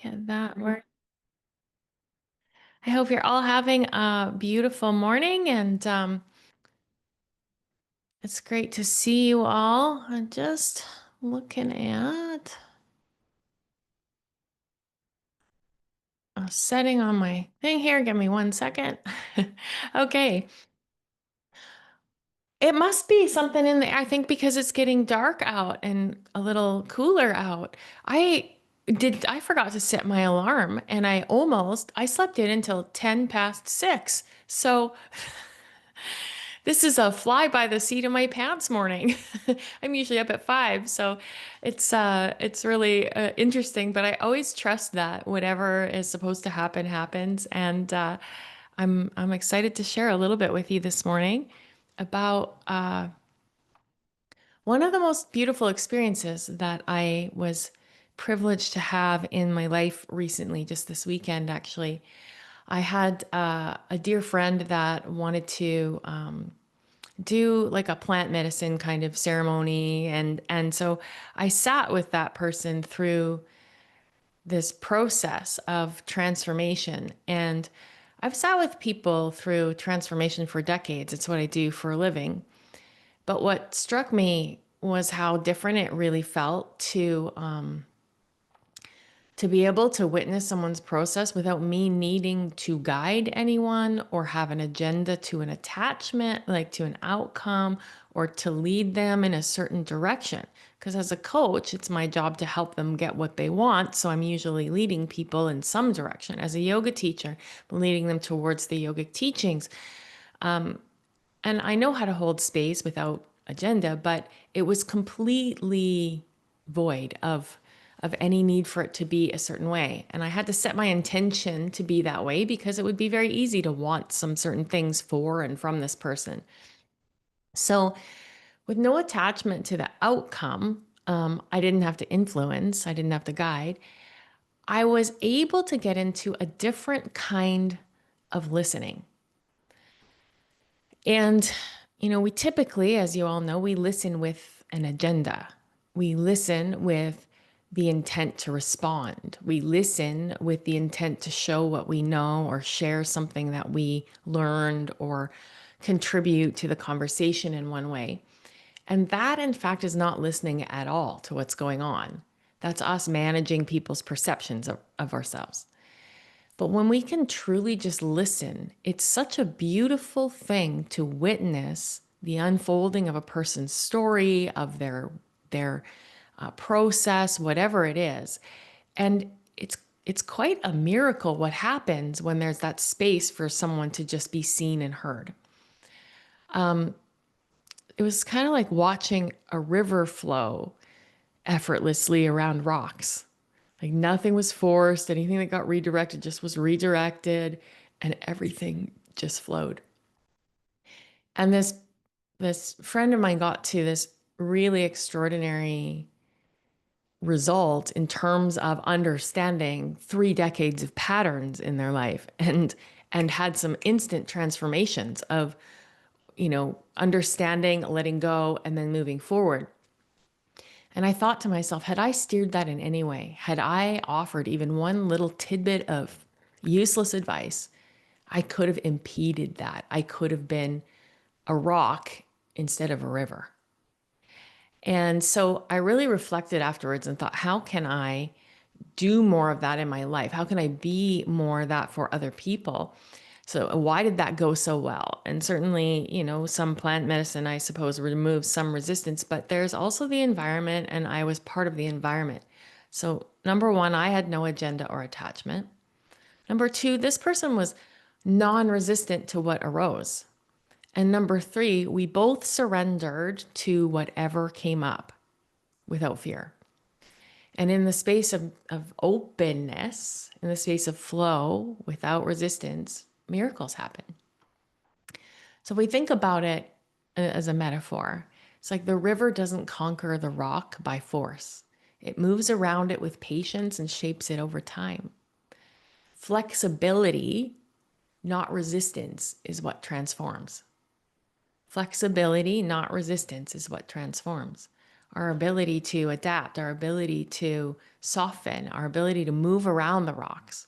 Get that work. I hope you're all having a beautiful morning and it's great to see you all. I'm just looking at a setting on my thing here. Give me 1 second. Okay. It must be something in the, I think because it's getting dark out and a little cooler out. I forgot to set my alarm and I slept in until 10 past 6. So this is a fly by the seat of my pants morning. I'm usually up at 5, so it's really interesting, but I always trust that whatever is supposed to happen happens, and I'm excited to share a little bit with you this morning about one of the most beautiful experiences that I was privileged to have in my life recently, just this weekend, actually. I had a dear friend that wanted to do like a plant medicine kind of ceremony, and so I sat with that person through this process of transformation. And I've sat with people through transformation for decades. It's what I do for a living. But what struck me was how different it really felt to be able to witness someone's process without me needing to guide anyone or have an agenda to an attachment, like to an outcome, or to lead them in a certain direction. Because as a coach, it's my job to help them get what they want. So I'm usually leading people in some direction. As a yoga teacher, I'm leading them towards the yogic teachings. And I know how to hold space without agenda, but it was completely void of any need for it to be a certain way. And I had to set my intention to be that way because it would be very easy to want some certain things for and from this person. So, with no attachment to the outcome, I didn't have to influence, I didn't have to guide. I was able to get into a different kind of listening. And, we typically, as you all know, we listen with an agenda. We listen with the intent to respond. We listen with the intent to show what we know or share something that we learned or contribute to the conversation in one way. And that, in fact, is not listening at all to what's going on. That's us managing people's perceptions of ourselves. But when we can truly just listen, it's such a beautiful thing to witness the unfolding of a person's story, of their process, whatever it is. And it's quite a miracle what happens when there's that space for someone to just be seen and heard. It was kind of like watching a river flow effortlessly around rocks. Like nothing was forced, anything that got redirected just was redirected, and everything just flowed. And this friend of mine got to this really extraordinary result in terms of understanding 3 decades of patterns in their life and had some instant transformations of understanding, letting go, and then moving forward. And I thought to myself, had I steered that in any way, had I offered even one little tidbit of useless advice, I could have impeded that. I could have been a rock instead of a river. And so I really reflected afterwards and thought, how can I do more of that in my life? How can I be more of that for other people? So why did that go so well? And certainly, some plant medicine, I suppose, removes some resistance, but there's also the environment, and I was part of the environment. So number one, I had no agenda or attachment. Number two, this person was non-resistant to what arose. And number three, we both surrendered to whatever came up without fear. And in the space of openness, in the space of flow, without resistance, miracles happen. So if we think about it as a metaphor, it's like the river doesn't conquer the rock by force. It moves around it with patience and shapes it over time. Flexibility, not resistance, is what transforms. Flexibility, not resistance, is what transforms. our ability to adapt, our ability to soften, our ability to move around the rocks.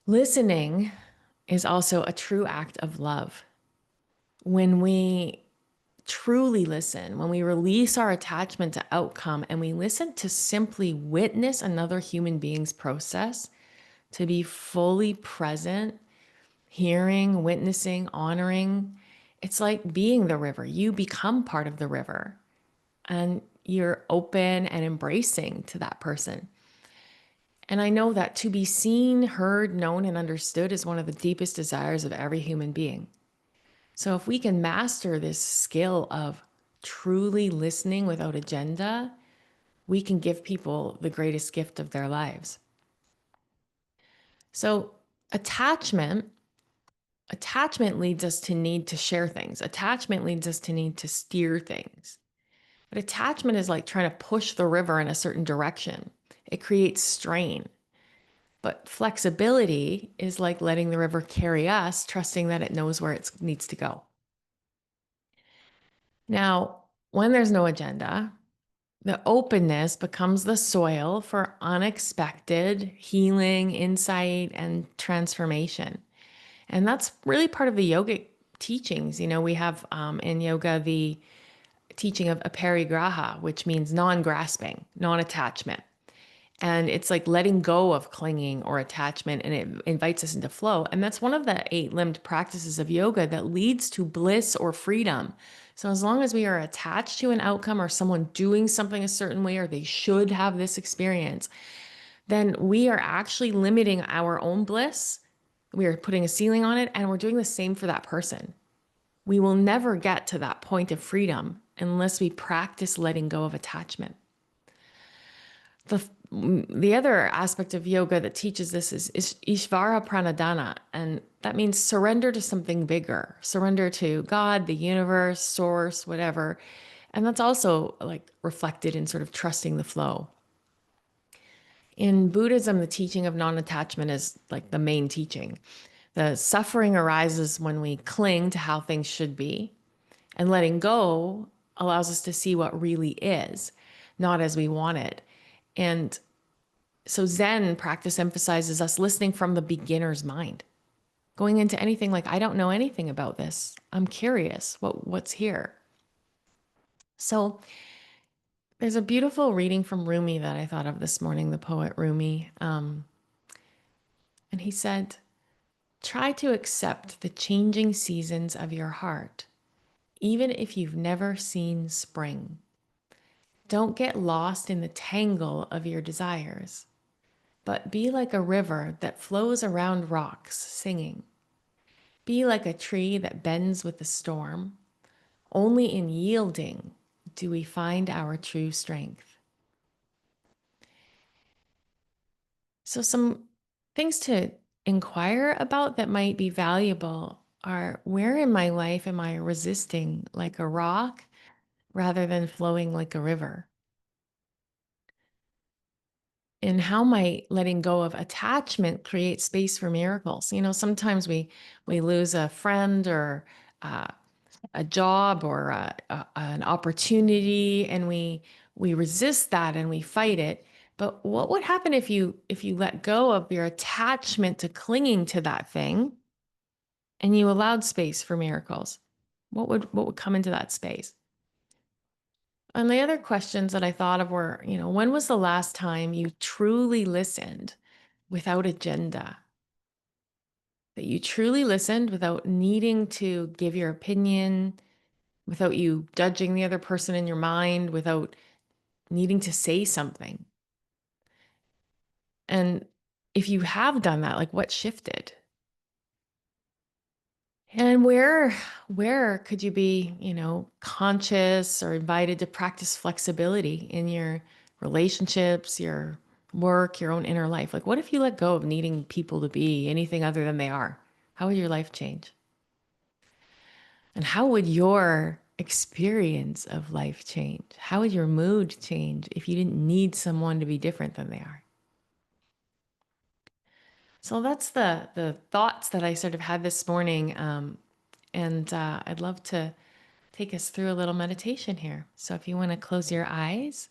Listening is also a true act of love. When we truly listen, when we release our attachment to outcome and we listen to simply witness another human being's process, to be fully present, hearing, witnessing, honoring, it's like being the river. You become part of the river and you're open and embracing to that person. And I know that to be seen, heard, known, and understood is one of the deepest desires of every human being. So if we can master this skill of truly listening without agenda, we can give people the greatest gift of their lives. So attachment leads us to need to share things. Attachment leads us to need to steer things. But attachment is like trying to push the river in a certain direction. It creates strain. But flexibility is like letting the river carry us, trusting that it knows where it needs to go. Now, when there's no agenda, the openness becomes the soil for unexpected healing, insight, and transformation. And that's really part of the yogic teachings. You know, we have in yoga the teaching of aparigraha, which means non-grasping, non-attachment. And it's like letting go of clinging or attachment, and it invites us into flow. And that's one of the 8-limbed practices of yoga that leads to bliss or freedom. So as long as we are attached to an outcome or someone doing something a certain way, or they should have this experience, then we are actually limiting our own bliss. We are putting a ceiling on it, and we're doing the same for that person. We will never get to that point of freedom unless we practice letting go of attachment. The other aspect of yoga that teaches this is Ishvara Pranadhana, and that means surrender to something bigger, surrender to God, the universe, source, whatever. And that's also like reflected in sort of trusting the flow. In Buddhism, the teaching of non-attachment is like the main teaching. The suffering arises when we cling to how things should be, and letting go allows us to see what really is, not as we want it. And so Zen practice emphasizes us listening from the beginner's mind, going into anything like, I don't know anything about this. I'm curious what's here. So there's a beautiful reading from Rumi that I thought of this morning, the poet Rumi. And he said, try to accept the changing seasons of your heart, even if you've never seen spring. Don't get lost in the tangle of your desires, but be like a river that flows around rocks, singing. Be like a tree that bends with the storm. Only in yielding do we find our true strength. So some things to inquire about that might be valuable are, where in my life am I resisting like a rock rather than flowing like a river? And how might letting go of attachment create space for miracles? You know, sometimes we lose a friend or uh, a job or an opportunity, and we resist that and we fight it. But what would happen if you let go of your attachment to clinging to that thing and you allowed space for miracles? What would come into that space? And the other questions that I thought of were, you know, when was the last time you truly listened without agenda? That you truly listened without needing to give your opinion, without you judging the other person in your mind, without needing to say something. And if you have done that, like what shifted? And where could you be, you know, conscious or invited to practice flexibility in your relationships, your work, your own inner life? Like what if you let go of needing people to be anything other than they are? How would your life change? And how would your experience of life change? How would your mood change if you didn't need someone to be different than they are? So that's the thoughts that I sort of had this morning, and I'd love to take us through a little meditation here. So if you want to close your eyes,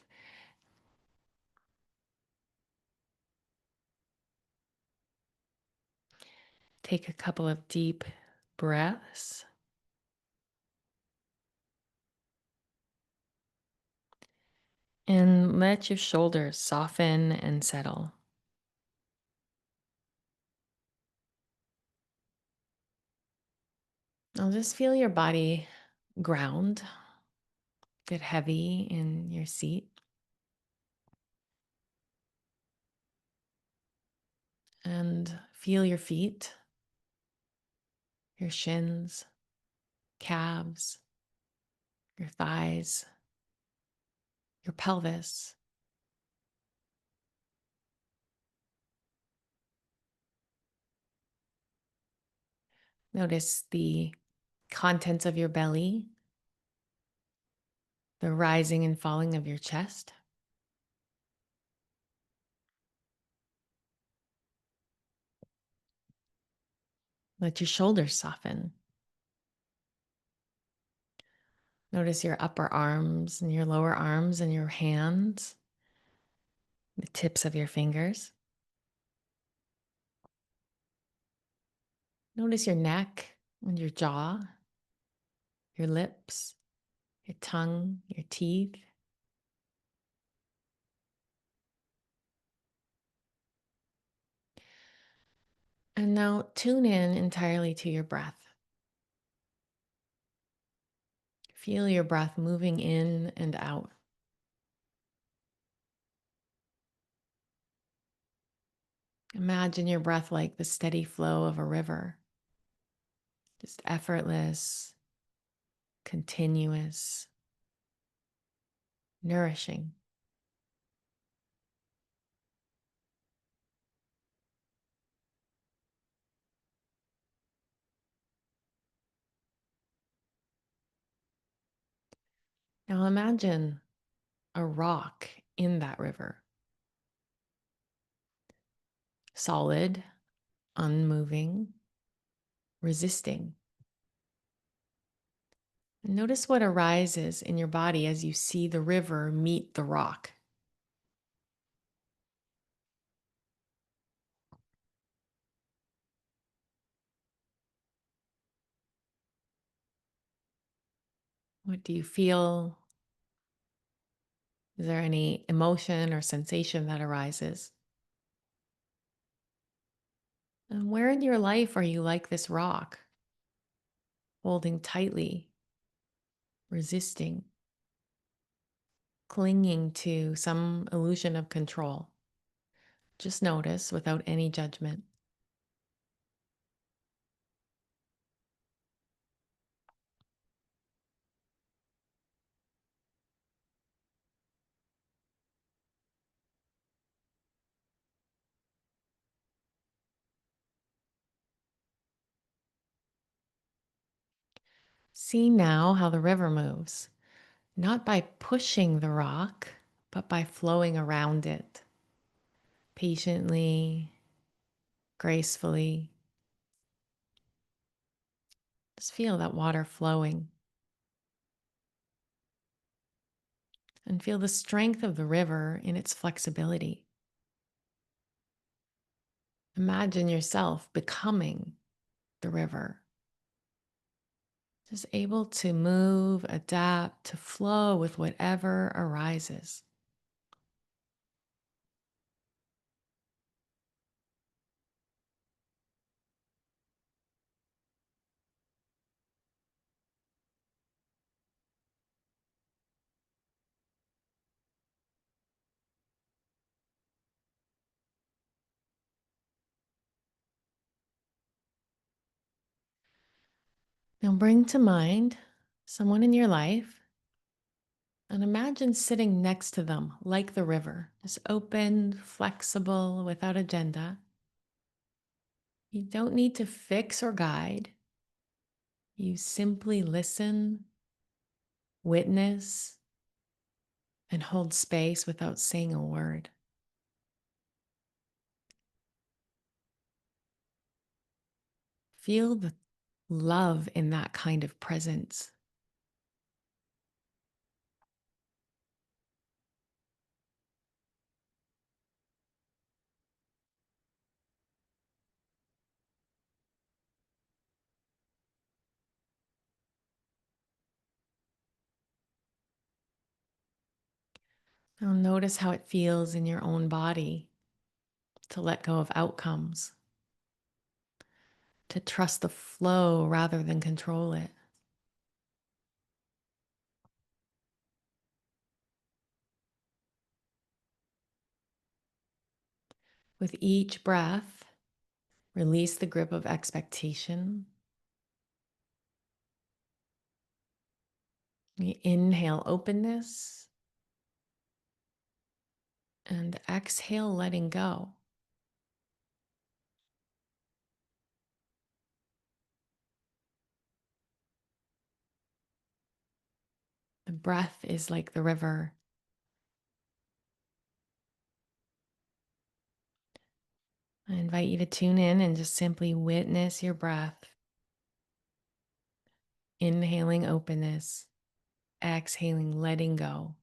take a couple of deep breaths. And let your shoulders soften and settle. Now just feel your body ground, get heavy in your seat, and feel your feet, your shins, calves, your thighs, your pelvis. Notice the contents of your belly, the rising and falling of your chest. Let your shoulders soften. Notice your upper arms and your lower arms and your hands, the tips of your fingers. Notice your neck and your jaw, your lips, your tongue, your teeth. And now tune in entirely to your breath. Feel your breath moving in and out. Imagine your breath like the steady flow of a river, just effortless, continuous, nourishing. Now imagine a rock in that river, solid, unmoving, resisting. And notice what arises in your body as you see the river meet the rock. What do you feel? Is there any emotion or sensation that arises? And where in your life are you like this rock, holding tightly, resisting, clinging to some illusion of control? Just notice without any judgment. See now how the river moves, not by pushing the rock, but by flowing around it, patiently, gracefully. Just feel that water flowing and feel the strength of the river in its flexibility. Imagine yourself becoming the river, just able to move, adapt, to flow with whatever arises. Now bring to mind someone in your life and imagine sitting next to them like the river, just open, flexible, without agenda. You don't need to fix or guide. You simply listen, witness, and hold space without saying a word. Feel the love in that kind of presence. Now notice how it feels in your own body to let go of outcomes, to trust the flow rather than control it. With each breath, release the grip of expectation. You inhale openness and exhale letting go. The breath is like the river. I invite you to tune in and just simply witness your breath. Inhaling openness, exhaling letting go.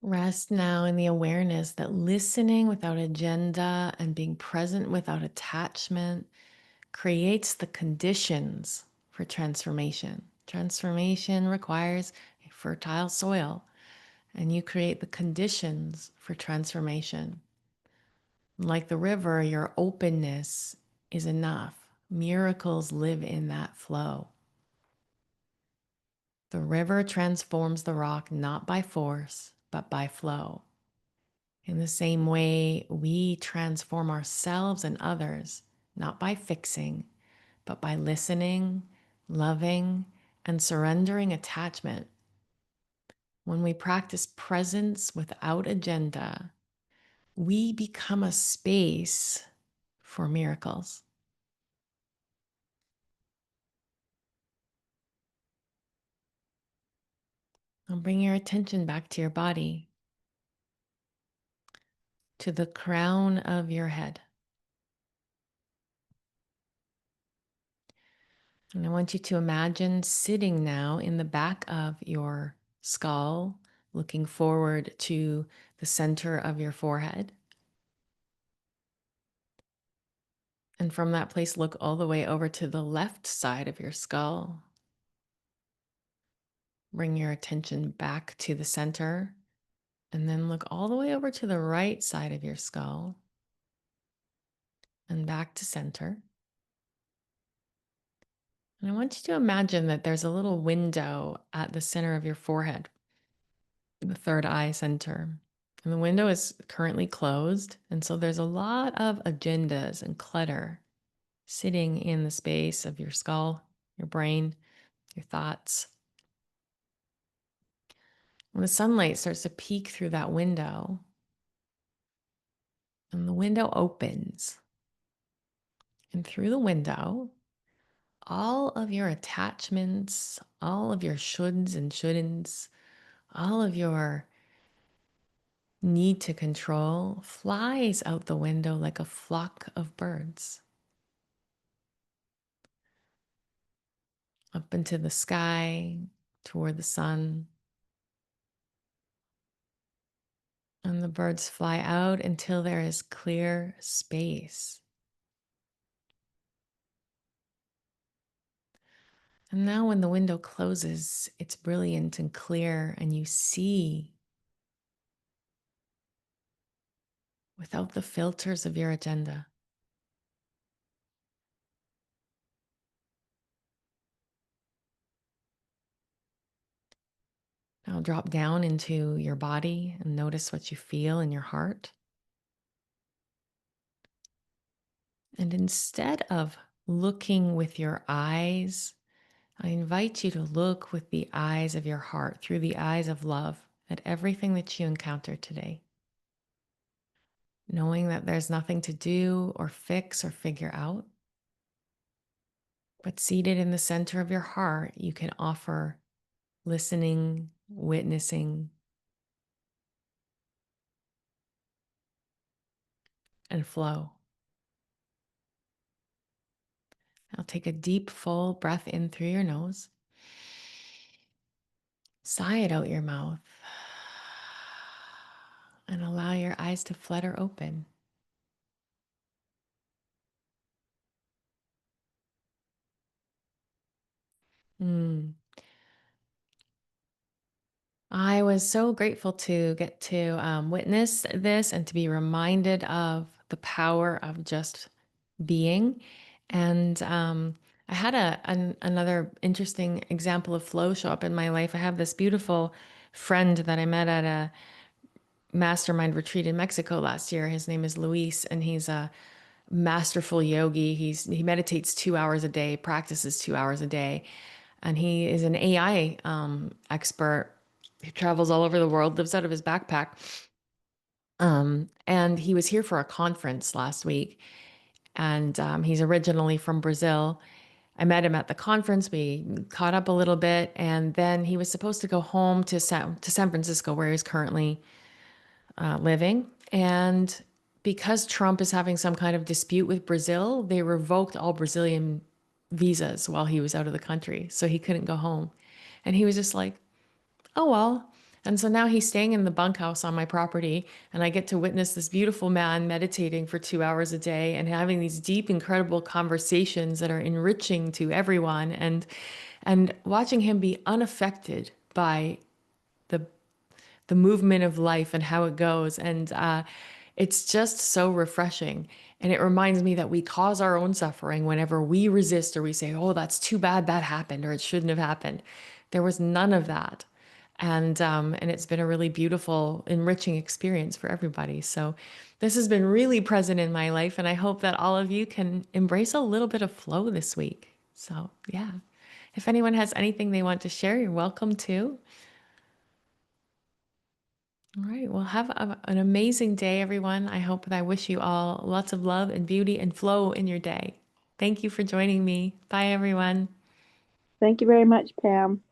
Rest now in the awareness that listening without agenda and being present without attachment creates the conditions for transformation. Transformation requires a fertile soil, and you create the conditions for transformation. Like the river, your openness is enough. Miracles live in that flow. The river transforms the rock not by force, but by flow. In the same way, we transform ourselves and others, not by fixing, but by listening, loving, and surrendering attachment. When we practice presence without agenda, we become a space for miracles. Now bring your attention back to your body, to the crown of your head. And I want you to imagine sitting now in the back of your skull, looking forward to the center of your forehead. And from that place, look all the way over to the left side of your skull. Bring your attention back to the center, and then look all the way over to the right side of your skull and back to center. And I want you to imagine that there's a little window at the center of your forehead, the third eye center. And the window is currently closed. And so there's a lot of agendas and clutter sitting in the space of your skull, your brain, your thoughts. When the sunlight starts to peek through that window, and the window opens, and through the window, all of your attachments, all of your shoulds and shouldn'ts, all of your need to control flies out the window like a flock of birds up into the sky toward the sun. And the birds fly out until there is clear space. And now, when the window closes, it's brilliant and clear, and you see without the filters of your agenda. Now drop down into your body and notice what you feel in your heart. And instead of looking with your eyes, I invite you to look with the eyes of your heart, through the eyes of love, at everything that you encounter today, knowing that there's nothing to do or fix or figure out. But seated in the center of your heart, you can offer listening, witnessing, and flow. Now take a deep, full breath in through your nose. Sigh it out your mouth. And allow your eyes to flutter open. Mm. I was so grateful to get to witness this and to be reminded of the power of just being. And I had another interesting example of flow show up in my life. I have this beautiful friend that I met at a mastermind retreat in Mexico last year. His name is Luis, and he's a masterful yogi. He meditates 2 hours a day, practices 2 hours a day, and he is an AI expert. He travels all over the world, lives out of his backpack. And he was here for a conference last week, and he's originally from Brazil. I met him at the conference. We caught up a little bit, and then he was supposed to go home to San Francisco, where he's currently living. And because Trump is having some kind of dispute with Brazil, they revoked all Brazilian visas while he was out of the country. So he couldn't go home. And he was just like, oh, well. And so now he's staying in the bunkhouse on my property, and I get to witness this beautiful man meditating for 2 hours a day and having these deep, incredible conversations that are enriching to everyone, and watching him be unaffected by the the movement of life and how it goes. And it's just so refreshing. And it reminds me that we cause our own suffering whenever we resist or we say, oh, that's too bad that happened or it shouldn't have happened. There was none of that. And it's been a really beautiful, enriching experience for everybody. So this has been really present in my life. And I hope that all of you can embrace a little bit of flow this week. So, yeah. If anyone has anything they want to share, you're welcome to. All right. Well, have an amazing day, everyone. I hope and I wish you all lots of love and beauty and flow in your day. Thank you for joining me. Bye, everyone. Thank you very much, Pam.